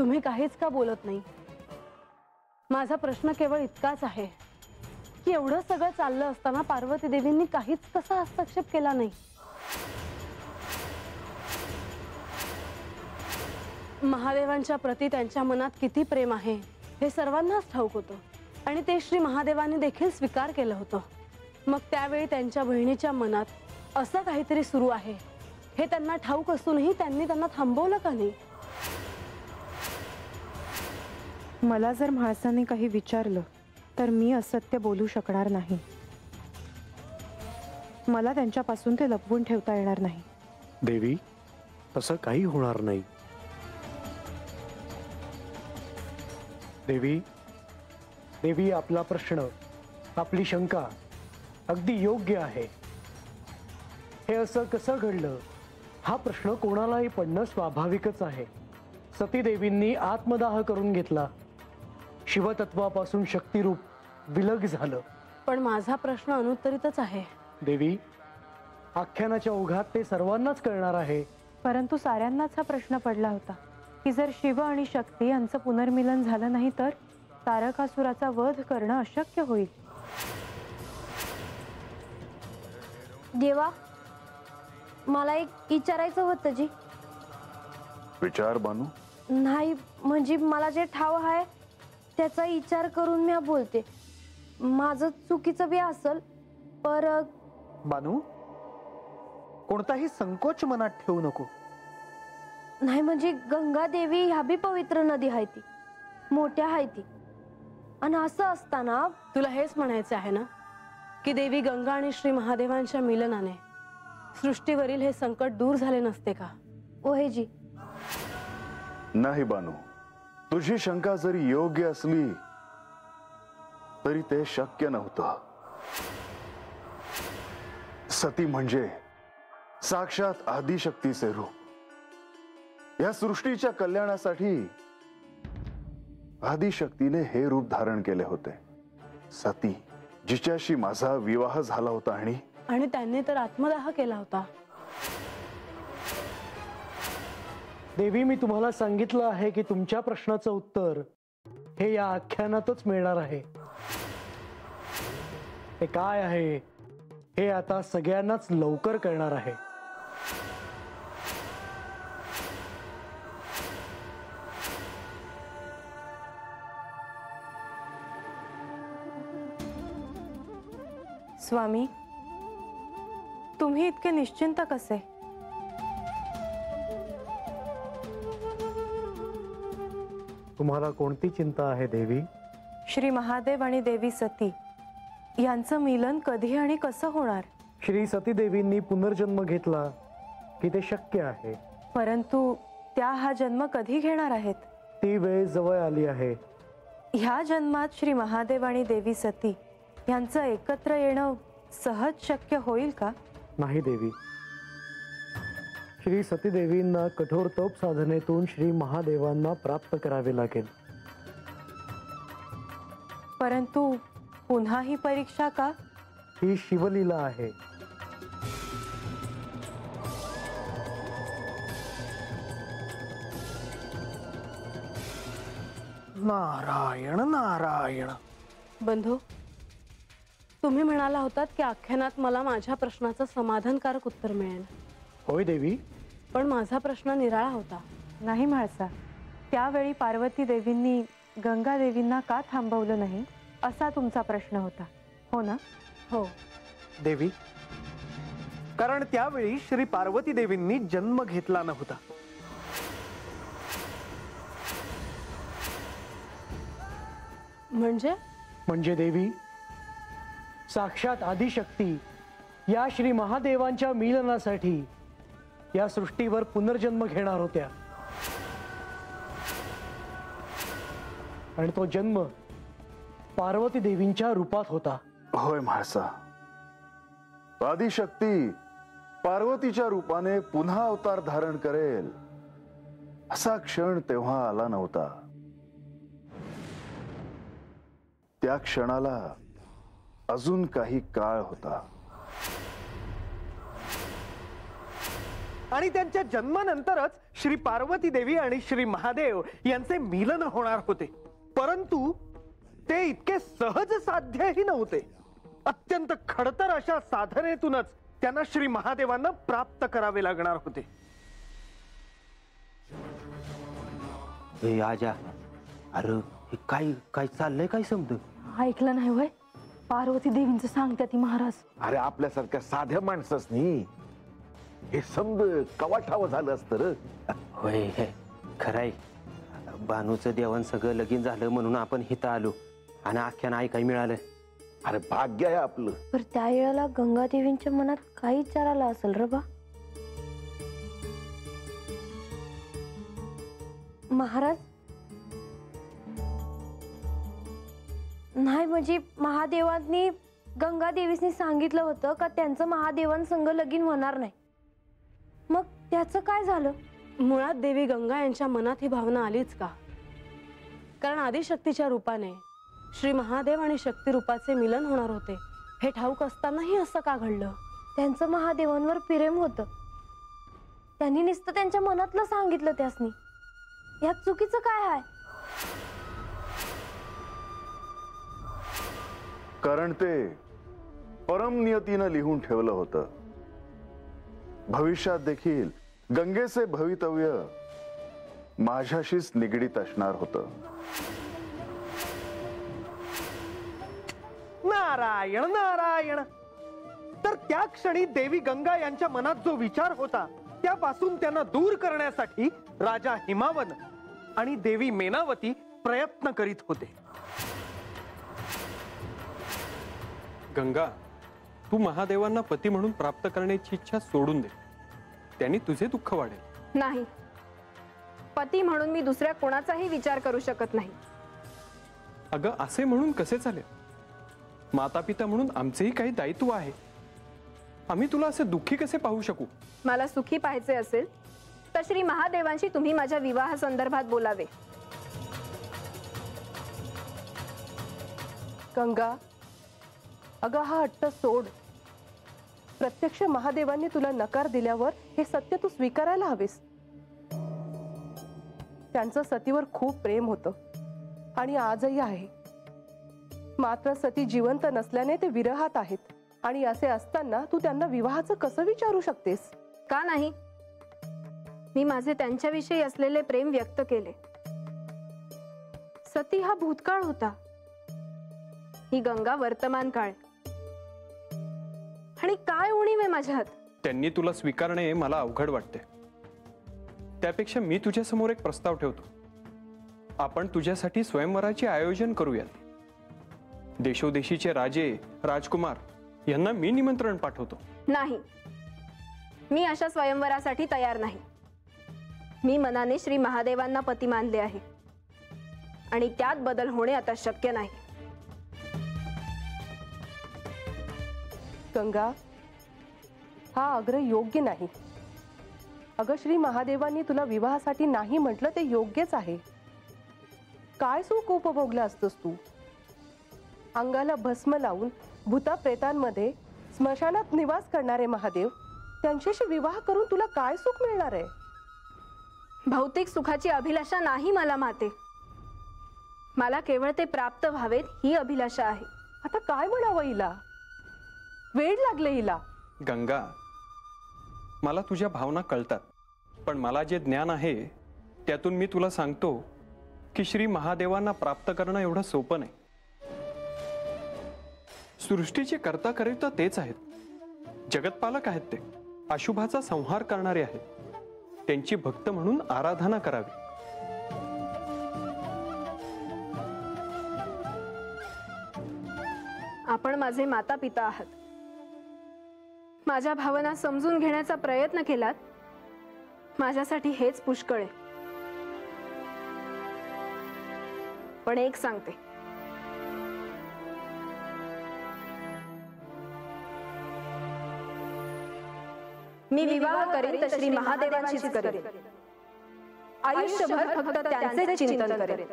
तुम्ही काहीच का बोलत नाही? माझा प्रश्न केवळ इतकाच आहे की एवढं सगळं चाललं असताना पार्वती देवींनी काहीच कसा हस्तक्षेप केला नाही? महादेवांच्या प्रती त्यांच्या मनात किती प्रेम आहे हे सर्वांनाच ठाऊक होतं आणि ते श्री महादेवांनी देखील स्वीकार केलं होतं. मग त्यावेळी त्यांच्या बहिणीच्या मनात असं काहीतरी सुरू आहे हे त्यांना ठाऊक असूनही त्यांनी त्यांना थांबवलं का नाही? मला जर म्हाळसाने काही विचारलं तर मी असत्य बोलू शकणार नाही. मला त्यांच्यापासून ते लपवून ठेवता येणार नाही. देवी, असं काही होणार नाही. देवी, देवी, आपला प्रश्न, आपली शंका अगदी योग्य आहे. हे असं कसं घडलं हा प्रश्न कोणालाही पडणं स्वाभाविकच आहे. सती देवींनी आत्मदाह करून घेतला. शिवतत्वापासून शक्तिरूप विलग झालं. पण माझा प्रश्न अनुत्तरितच आहे. देवी, आख्यानाच्या ओघात ते सर्वांनाच कळणार आहे. परंतु साऱ्यांनाच हा प्रश्न पडला होता की जर शिव आणि शक्ती यांचं पुनर्मिलन झालं नाही तर तारकासुराचा वध करणं अशक्य होईल. देवा, मला एक विचारायचं होतं जी. विचार बानू. नाही म्हणजे मला जे ठाव आहे त्याचा विचार करून मी बोलते. माझं चुकीचं बी असेल पर. बानू, कोणताही संकोच मनात ठेवू नको. नाही म्हणजे गंगा देवी ह्या बी पवित्र नदी आहे, ती मोठ्या आहे ती. आणि असं असताना तुला हेच म्हणायचं आहे ना की देवी गंगा आणि श्री महादेवांच्या मिलनाने सृष्टीवरील हे संकट दूर झाले नसते का? ओहे जी. नाही बानू, तुझी शंका जरी योग्य असली तरी ते शक्य नव्हतं. सती म्हणजे साक्षात आदिशक्तीचे रूप. या सृष्टीच्या कल्याणासाठी आदिशक्तीने हे रूप धारण केले होते. सती, जिच्याशी माझा विवाह झाला होता आणि त्यांनी तर आत्मदाह केला होता. देवी, मी तुम्हाला सांगितलं आहे की तुमच्या प्रश्नाचं उत्तर हे या आख्यानातच मिळणार आहे. ते काय आहे हे आता सगळ्यांनाच लवकर कळणार आहे. स्वामी, तुम्ही इतके निश्चिंत कसे? तुम्हाला कोणती चिंता आहे देवी? श्री महादेव आणि देवी सती यांचं मिलन कधी आणि कसं होणार? श्री सती देवींनी पुनर्जन्म घेतला की ते शक्य आहे. परंतु त्या हा जन्म कधी घेणार आहेत? ती वेळ जवळ आली आहे. ह्या जन्मात श्री महादेव आणि देवी सती यांचं एकत्र येणं सहज शक्य होईल का? नाही देवी. श्री सती देवींना कठोर तप साधनेतून श्री महादेवांना प्राप्त करावे लागेल. परंतु पुन्हा ही परीक्षा का? ही शिवलीला आहे. नारायण नारायण. बंधू, तुम्ही म्हणाला होतात की आख्यानात मला माझ्या प्रश्नाचं समाधानकारक उत्तर मिळेल. होय देवी. पण माझा प्रश्न निराळा होता. नाही म्हाळसा, त्यावेळी पार्वती देवींनी गंगा देवींना का थांबवलं नाही असा तुमचा प्रश्न होता, हो ना? हो देवी, कारण त्यावेळी श्री पार्वती देवींनी जन्म घेतला नव्हता. म्हणजे देवी, साक्षात आदिशक्ती या श्री महादेवांच्या मिलनासाठी या सृष्टीवर पुनर्जन्म घेणार होत्या. आणि तो जन्म पार्वती देवींच्या रूपात होता. होय म्हाळसा, आदिशक्ती पार्वतीच्या रूपाने पुन्हा अवतार धारण करेल असा क्षण तेव्हा आला नव्हता. त्या क्षणाला अजून काही काळ होता. आणि त्यांच्या जन्मानंतरच श्री पार्वती देवी आणि श्री महादेव यांचे मिलन होणार होते. परंतु ते इतके सहज साध्यही नव्हते. अत्यंत खडतर अशा साधनेतूनच त्यांना श्री महादेवांना प्राप्त करावे लागणार होते. आजा, अरे हे काय काय चाललंय, काय समज? ऐकलं नाही वय? पार्वती देवींचं सांगत्या ती महाराज. अरे आपल्यासारख्या साध्या माणसासनी हे समज कवाठावं झालं असतं र. होय, खरंय. बानूचं देवान सगळं लगीन झालं म्हणून आपण हिथं आलो आणि आख्यानं ऐकाय मिळालं. अरे भाग्य आहे आपलं. पर त्या वेळेला गंगादेवींच्या मनात काही विचार आला असेल रे बा. महाराज, नाही म्हणजे महादेवांनी गंगादेवीसनी सांगितलं होतं का त्यांचं महादेवांसंग लगीन होणार नाही. मग त्याचं काय झालं? मुळात देवी गंगा यांच्या मनात ही भावना आलीच का? कारण आदिशक्तीच्या रूपाने श्री महादेव आणि शक्ती रूपाचे मिलन होणार होते हे ठाऊक असतानाही असं का घडलं? त्यांचं महादेवांवर प्रेम होतं. त्यांनी नुसतं त्यांच्या मनातलं सांगितलं त्यासनी. यात चुकीचं काय आहे? कारण ते परम नियतीनं लिहून ठेवलं होतं. भविष्यात देखील गंगेचे भवितव्य माझ्याशीच निगडीत असणार होतं. नारायण नारायण. तर त्या क्षणी देवी गंगा यांच्या मनात जो विचार होता त्यापासून त्यांना दूर करण्यासाठी राजा हिमावन आणि देवी मेनावती प्रयत्न करीत होते. गंगा, तू महादेवांना पती म्हणून प्राप्त करण्याची इच्छा सोडून दे. त्यांनी तुझे दुःख वाढेल. नाही, पती म्हणून मी दुसऱ्या कोणाचाही विचार करू शकत नाही. अगं, असे म्हणून कसे चालेल? माता पिता म्हणून आमचेही काही दायित्व आहे. आम्ही तुला असे दुःखी कसे पाहू शकू? मला सुखी पाहायचे असेल तर श्री महादेवांशी तुम्ही माझ्या विवाह संदर्भात बोलावे. गंगा, अगं हा हट्ट सोड. प्रत्यक्ष महादेवांनी तुला नकार दिल्यावर हे सत्य तू स्वीकारायला हवेस. त्यांचं सतीवर खूप प्रेम होतं आणि आजही आहे. मात्र सती जिवंत नसल्याने ते विरहात आहेत. आणि असे असताना तू त्यांना विवाहाचं कसं विचारू शकतेस? का नाही? मी माझे त्यांच्याविषयी असलेले प्रेम व्यक्त केले. सती हा भूतकाळ होता, ही गंगा वर्तमान काळ. आणि काय उणीव आहे माझ्यात? त्यांनी तुला स्वीकारणे मला अवघड वाटते. त्यापेक्षा मी तुझ्या समोर एक प्रस्ताव ठेवतो. आपण तुझ्यासाठी स्वयंवराचे आयोजन करूयात. देशोदेशीचे राजे राजकुमार यांना मी निमंत्रण पाठवतो. नाही, मी अशा स्वयंवरासाठी तयार नाही. मी मनाने श्री महादेवांना पती मानले आहे आणि त्यात बदल होणे आता शक्य नाही. गंगा, हा आग्रह योग्य नाही. अगं, श्री महादेवांनी तुला विवाहासाठी नाही म्हटलं ते योग्यच आहे. काय सुख उपभोगलं असतोस तू? अंगाला भस्म लावून भूता प्रेतांमध्ये स्मशानात निवास करणारे महादेव, त्यांच्याशी विवाह करून तुला काय सुख मिळणार आहे? भौतिक सुखाची अभिलाषा नाही मला माते. मला केवळ ते प्राप्त व्हावेत ही अभिलाषा आहे. आता काय म्हणावं हिला? वेळ लागले हिला. गंगा, मला तुझ्या भावना कळतात, पण मला जे ज्ञान आहे त्यातून मी तुला सांगतो की श्री महादेवांना प्राप्त करणं एवढं सोपं नाही. सृष्टीचे कर्ता करिता तेच आहेत. जगतपालक आहेत ते. अशुभाचा संहार करणारे आहेत. त्यांची भक्त म्हणून आराधना करावी. आपण माझे माता पिता आहात. माझ्या भावना समजून घेण्याचा प्रयत्न केलात, माझ्यासाठी हेच पुष्कळ आहे. पण एक सांगते, मी विवाह करीन तर श्री महादेवांशीच करेन. आयुष्यभर फक्त त्यांचेच चिंतन करेन.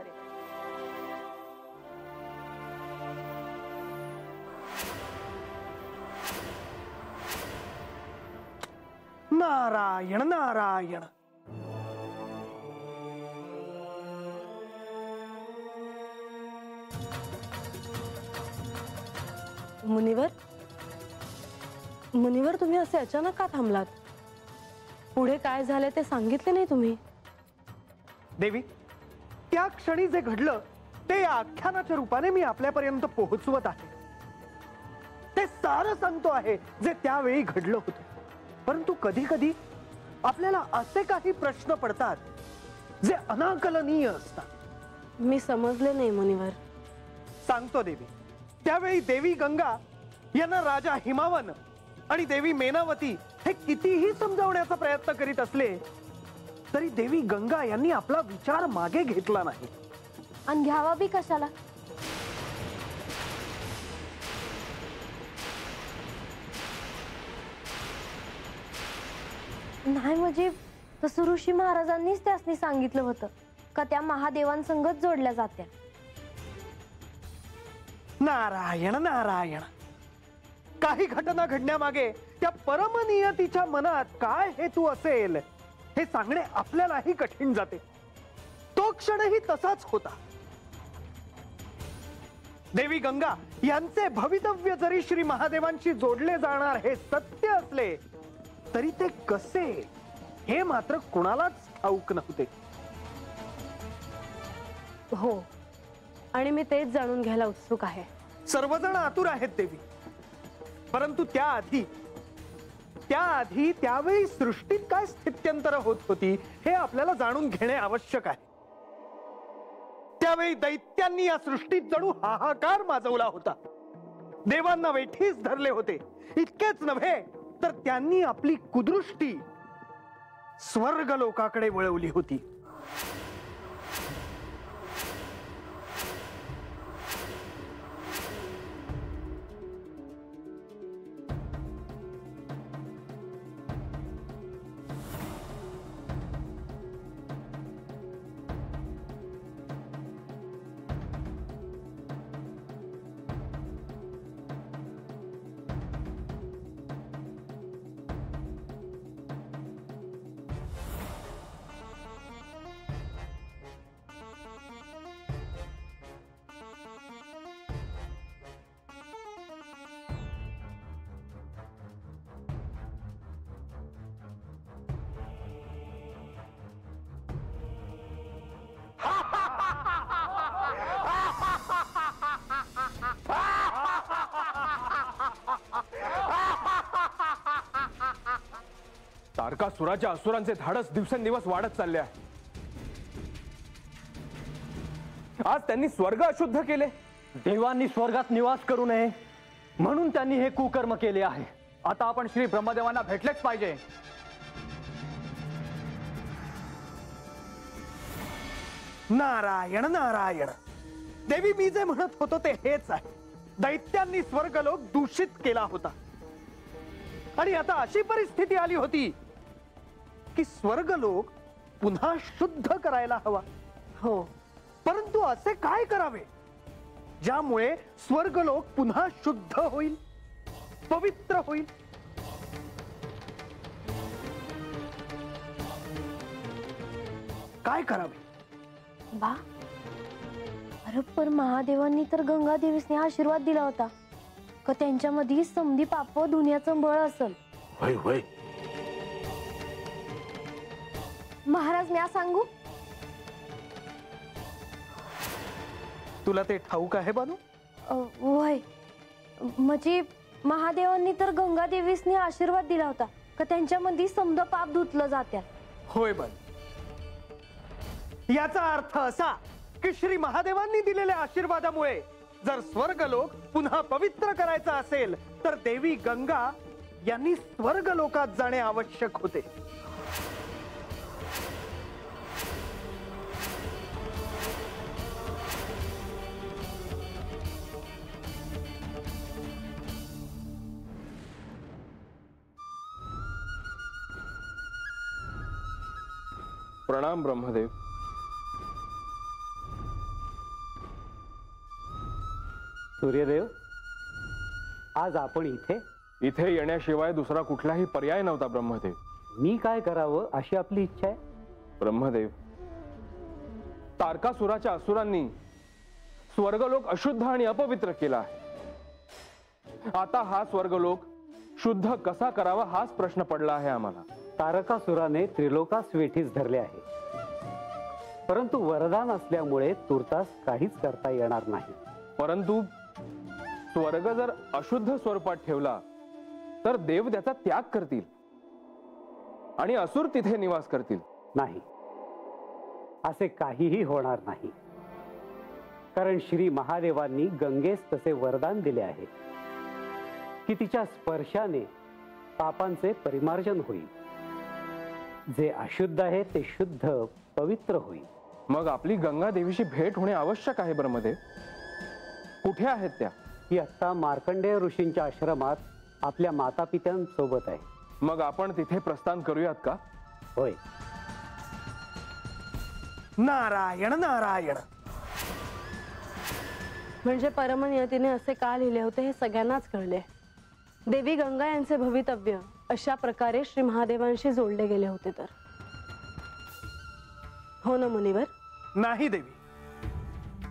नारायण नारायण. मुनिवर, मुनिवर, तुम्ही असे अचानक का थांबलात? पुढे काय झाले ते सांगितले नाही तुम्ही. देवी, त्या क्षणी जे घडलं ते या आख्यानाच्या रूपाने मी आपल्यापर्यंत पोहोचवत आहे. ते सारं सांगतो आहे जे त्यावेळी घडलं होतं. परंतु कधी कधी आपल्याला असे काही प्रश्न पडतात जे अनाकलनीय असतात. मी समजले नाही मुनिवर. सांगतो देवी. त्यावेळी देवी गंगा यांना राजा हिमावन आणि देवी मेनावती हे कितीही समजावण्याचा प्रयत्न करीत असले तरी देवी गंगा यांनी आपला विचार मागे घेतला नाही. आणि घ्यावा बी कशाला? नाही म्हणजे तसं ऋषी महाराजांनीच त्यासनी सांगितलं होतं का त्या महादेवांसंगत जोडल्या जात्या. नारायण नारायण. काही घटना घडण्यामागे त्या परमनियतीच्या मनात काय हेतू असेल हे सांगणे आपल्यालाही कठीण जाते. तो क्षणही तसाच होता. देवी गंगा यांचे भवितव्य जरी श्री महादेवांशी जोडले जाणार हे सत्य असले तरी ते कसे हे मात्र कुणालाच ठाऊक नव्हते. हो, आणि मी तेच जाणून घ्यायला उत्सुक आहे. सर्वजण आतुर आहेत देवी. परंतु त्याआधी त्यावेळी सृष्टीत काय स्थित्यंतर होत होती हे आपल्याला जाणून घेणे आवश्यक आहे. त्यावेळी दैत्यांनी या सृष्टीत जणू हाहाकार माजवला होता. देवांना वेठीस धरले होते. इतकेच नव्हे तर त्यांनी आपली कुदृष्टी स्वर्ग लोकाकडे वळवली होती. तारकासुराच्या असुरांचे धाडस दिवसेंदिवस वाढत चालले आहे. आज त्यांनी स्वर्ग अशुद्ध केले. देवांनी स्वर्गात निवास करू नये म्हणून त्यांनी हे कुकर्म केले आहे. आता आपण श्री ब्रह्मदेवांना भेटलेच पाहिजे. नारायण नारायण. देवी, मी जे म्हणत होतो ते हेच आहे. दैत्यांनी स्वर्गलोक दूषित केला होता आणि आता अशी परिस्थिती आली होती की स्वर्गलोक पुन्हा शुद्ध करायला हवा. हो, परंतु असे काय करावे ज्यामुळे स्वर्गलोक पुन्हा शुद्ध होईल, पवित्र होईल? काय करावे? बा, अरे पण महादेवांनी तर गंगा देवीसने आशीर्वाद दिला होता का त्यांच्यामध्ये समधी पाप धुण्याचं बळ असेल. होय होय. महाराज, मी सांगू? तुला ते ठाऊक आहे बानू? वय म्हणजे महादेवांनी तर गंगा देवीसने आशीर्वाद दिला होता का त्यांच्यामध्ये समध पाप धुतलं जात्या. होय बन. याचा अर्थ असा की श्री महादेवांनी दिलेल्या आशीर्वादामुळे जर स्वर्गलोक पुन्हा पवित्र करायचा असेल तर देवी गंगा यांनी स्वर्गलोकात जाणे आवश्यक होते. प्रणाम ब्रह्मदेव. सूर्यदेव, आज आपण इथे येण्याशिवाय दुसरा कुठलाही पर्याय नव्हता ब्रह्मदेव. मी काय करावं अशी आपली इच्छा आहे. ब्रह्मदेव, तारकासुराच्या असुरांनी स्वर्गलोक अशुद्ध आणि अपवित्र केला आहे. आता हा स्वर्गलोक शुद्ध कसा करावा हाच प्रश्न पडला आहे आम्हाला. तारकासुराने त्रिलोकास वेठीस धरले आहे, परंतु वरदान असल्यामुळे तुर्तास काहीच करता येणार नाही. परंतु स्वर्ग जर अशुद्ध स्वरूपात ठेवला तर देव त्याचा त्याग करतील आणि असुर तिथे निवास करतील. नाही, असे काहीही होणार नाही. कारण श्री महादेवांनी गंगेस तसे वरदान दिले आहे की तिच्या स्पर्शाने पापांचे परिमार्जन होईल. जे अशुद्ध आहे ते शुद्ध पवित्र होईल. मग आपली गंगा देवीशी भेट होणे आवश्यक आहे. ब्रह्मदेव, कुठे आहेत त्या? ही आत्ता मार्कंडेय ऋषींच्या आश्रमात आपल्या माता पित्यांसोबत आहे. मग आपण तिथे प्रस्थान करूयात का? होय. नारायण नारायण. म्हणजे परमनियतीने असे का लिहिले होते हे सगळ्यांनाच कळले. देवी गंगा यांचे भवितव्य अशा प्रकारे श्री महादेवांशी जोडले गेले होते तर. हो ना मुनिवर? नाही देवी,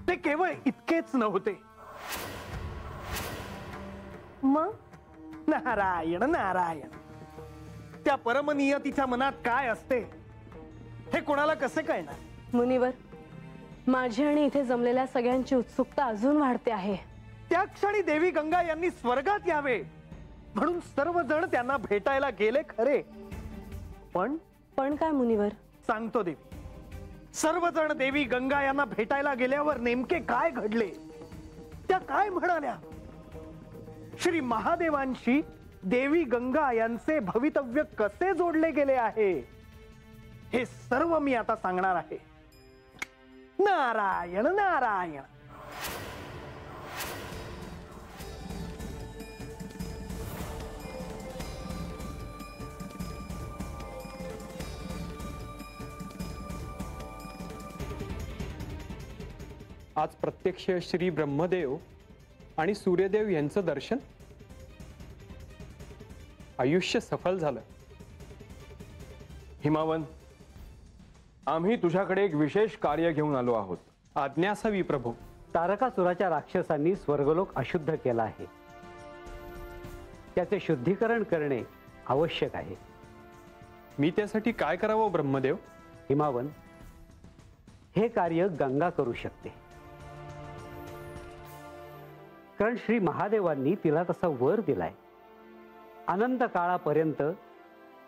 ते केवळ इतकेच नव्हते. मग नारायण नारायण. त्या परमनियतीच्या मनात काय असते हे कोणाला कसे कळणार? मुनिवर, माझी आणि इथे जमलेल्या सगळ्यांची उत्सुकता अजून वाढते आहे. त्या क्षणी देवी गंगा यांनी स्वर्गात यावे म्हणून सर्वजण त्यांना भेटायला गेले खरे, पण काय मुनिवर? सांगतो देवी. सर्वजण देवी गंगा यांना भेटायला गेल्यावर नेमके काय घडले, त्या काय म्हणाल्या, श्री महादेवांशी देवी गंगा यांचे भवितव्य कसे जोडले गेले आहे, हे सर्व मी आता सांगणार आहे. नारायण नारायण. आज प्रत्यक्ष श्री ब्रह्मदेव आणि सूर्यदेव यांचं दर्शन. आयुष्य सफल झालं. हिमावन, आम्ही तुझ्याकडे एक विशेष कार्य घेऊन आलो आहोत. आज्ञा असावी प्रभू. तारकासुराच्या राक्षसांनी स्वर्गलोक अशुद्ध केला आहे. त्याचे शुद्धीकरण करणे आवश्यक आहे. मी त्यासाठी काय करावं ब्रह्मदेव? हिमावन, हे कार्य गंगा करू शकते. कारण श्री महादेवांनी तिला तसा वर दिलाय. अनंत काळापर्यंत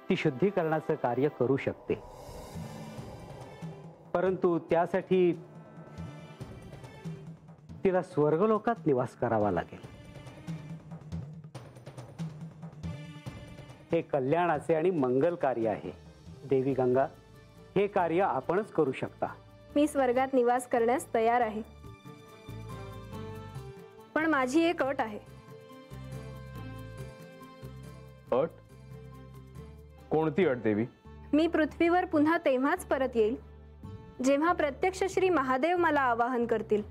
ती शुद्धीकरणाचं कार्य करू शकते. परंतु त्यासाठी तिला स्वर्गलोकात निवास करावा लागेल. हे कल्याणाचे आणि मंगल कार्य आहे. देवी गंगा, हे कार्य आपणच करू शकता. मी स्वर्गात निवास करण्यास तयार आहे, पण माझी एक अट आहे. अट? कोणती अट देवी? मी पृथ्वीवर पुन्हा तेव्हाच परत येईल जेव्हा प्रत्यक्ष श्री महादेव मला आवाहन करतील.